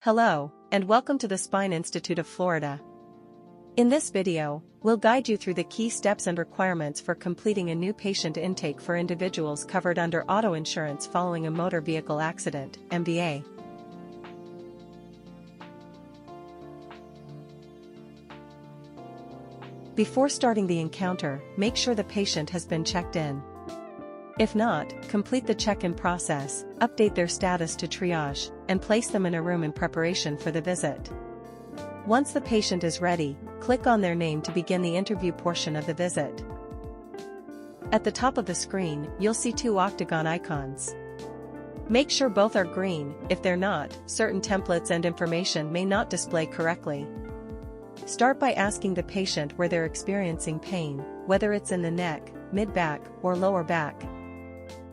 Hello, and welcome to the Spine Institute of Florida. In this video, we'll guide you through the key steps and requirements for completing a new patient intake for individuals covered under auto insurance following a motor vehicle accident, MVA. Before starting the encounter, make sure the patient has been checked in. If not, complete the check-in process, update their status to triage, and place them in a room in preparation for the visit. Once the patient is ready, click on their name to begin the interview portion of the visit. At the top of the screen, you'll see two octagon icons. Make sure both are green. If they're not, certain templates and information may not display correctly. Start by asking the patient where they're experiencing pain, whether it's in the neck, mid-back, or lower back.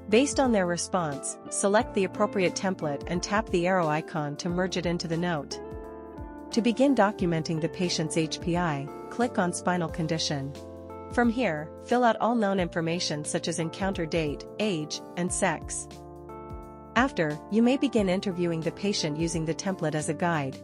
Based on their response, select the appropriate template and tap the arrow icon to merge it into the note. To begin documenting the patient's HPI, click on Spinal Condition. From here, fill out all known information such as encounter date, age, and sex. After, you may begin interviewing the patient using the template as a guide.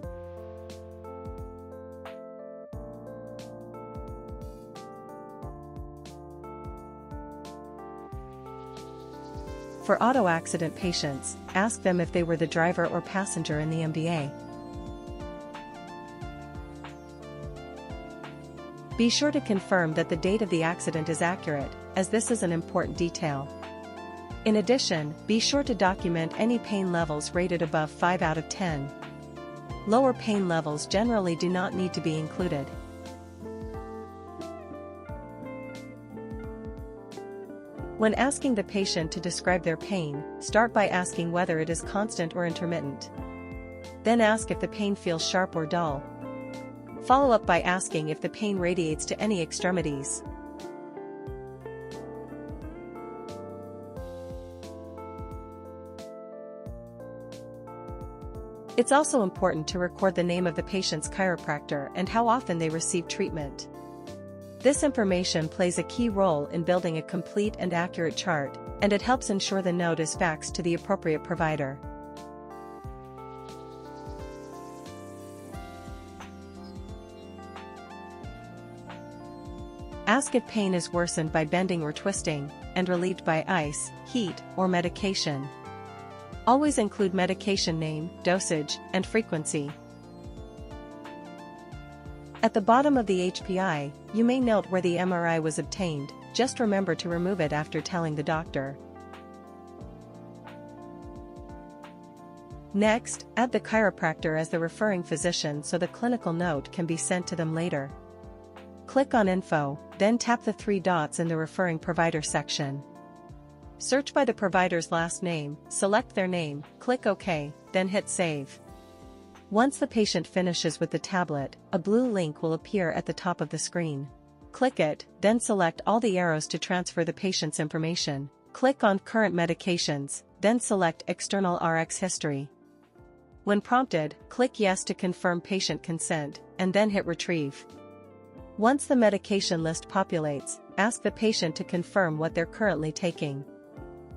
For auto accident patients, ask them if they were the driver or passenger in the MVA. Be sure to confirm that the date of the accident is accurate, as this is an important detail. In addition, be sure to document any pain levels rated above 5 out of 10. Lower pain levels generally do not need to be included. When asking the patient to describe their pain, start by asking whether it is constant or intermittent. Then ask if the pain feels sharp or dull. Follow up by asking if the pain radiates to any extremities. It's also important to record the name of the patient's chiropractor and how often they receive treatment. This information plays a key role in building a complete and accurate chart, and it helps ensure the note is faxed to the appropriate provider. Ask if pain is worsened by bending or twisting, and relieved by ice, heat, or medication. Always include medication name, dosage, and frequency. At the bottom of the HPI, you may note where the MRI was obtained. Just remember to remove it after telling the doctor. Next, add the chiropractor as the referring physician so the clinical note can be sent to them later. Click on Info, then tap the three dots in the referring provider section. Search by the provider's last name, select their name, click OK, then hit Save. Once the patient finishes with the tablet, a blue link will appear at the top of the screen. Click it, then select all the arrows to transfer the patient's information. Click on Current Medications, then select External RX History. When prompted, click Yes to confirm patient consent, and then hit Retrieve. Once the medication list populates, ask the patient to confirm what they're currently taking.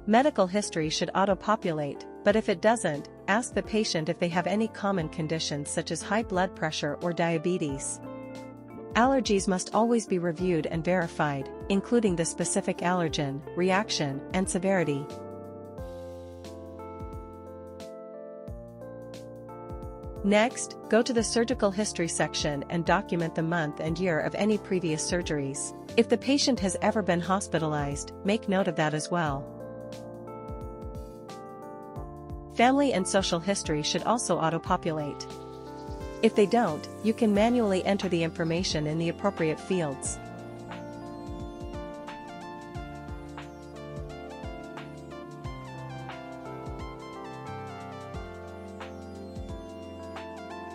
Medical history should auto-populate, but if it doesn't, ask the patient if they have any common conditions such as high blood pressure or diabetes. Allergies must always be reviewed and verified, including the specific allergen, reaction, and severity. Next, go to the surgical history section and document the month and year of any previous surgeries. If the patient has ever been hospitalized, make note of that as well. Family and social history should also auto-populate. If they don't, you can manually enter the information in the appropriate fields.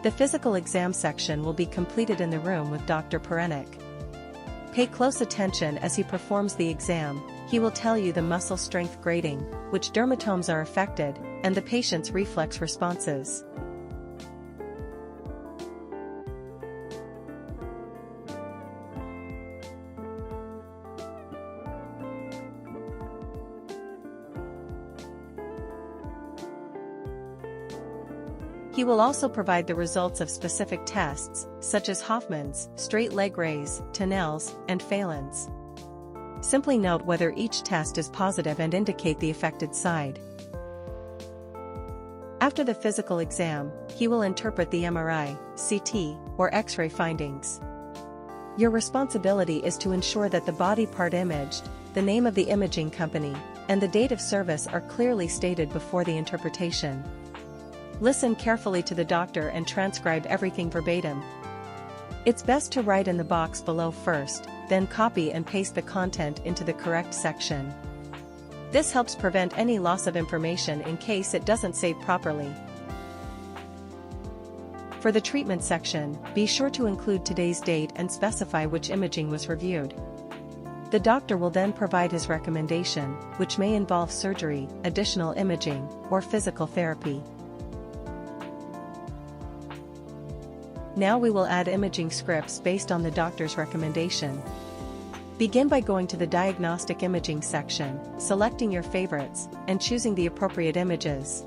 The physical exam section will be completed in the room with Dr. Perenik. Pay close attention as he performs the exam. He will tell you the muscle strength grading, which dermatomes are affected, and the patient's reflex responses. He will also provide the results of specific tests, such as Hoffman's, straight leg raise, Tinel's, and Phelan's. Simply note whether each test is positive and indicate the affected side. After the physical exam, he will interpret the MRI, CT, or X-ray findings. Your responsibility is to ensure that the body part imaged, the name of the imaging company, and the date of service are clearly stated before the interpretation. Listen carefully to the doctor and transcribe everything verbatim. It's best to write in the box below first, then copy and paste the content into the correct section. This helps prevent any loss of information in case it doesn't save properly. For the treatment section, be sure to include today's date and specify which imaging was reviewed. The doctor will then provide his recommendation, which may involve surgery, additional imaging, or physical therapy. Now we will add imaging scripts based on the doctor's recommendation. Begin by going to the diagnostic imaging section, selecting your favorites, and choosing the appropriate images.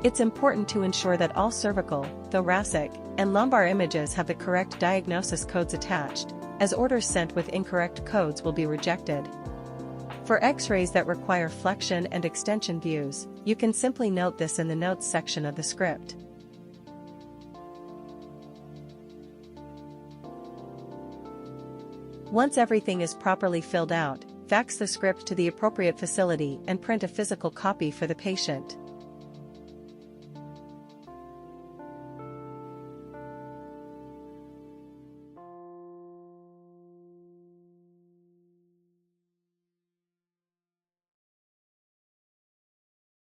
It's important to ensure that all cervical, thoracic, and lumbar images have the correct diagnosis codes attached, as orders sent with incorrect codes will be rejected. For X-rays that require flexion and extension views, you can simply note this in the notes section of the script. Once everything is properly filled out, fax the script to the appropriate facility and print a physical copy for the patient.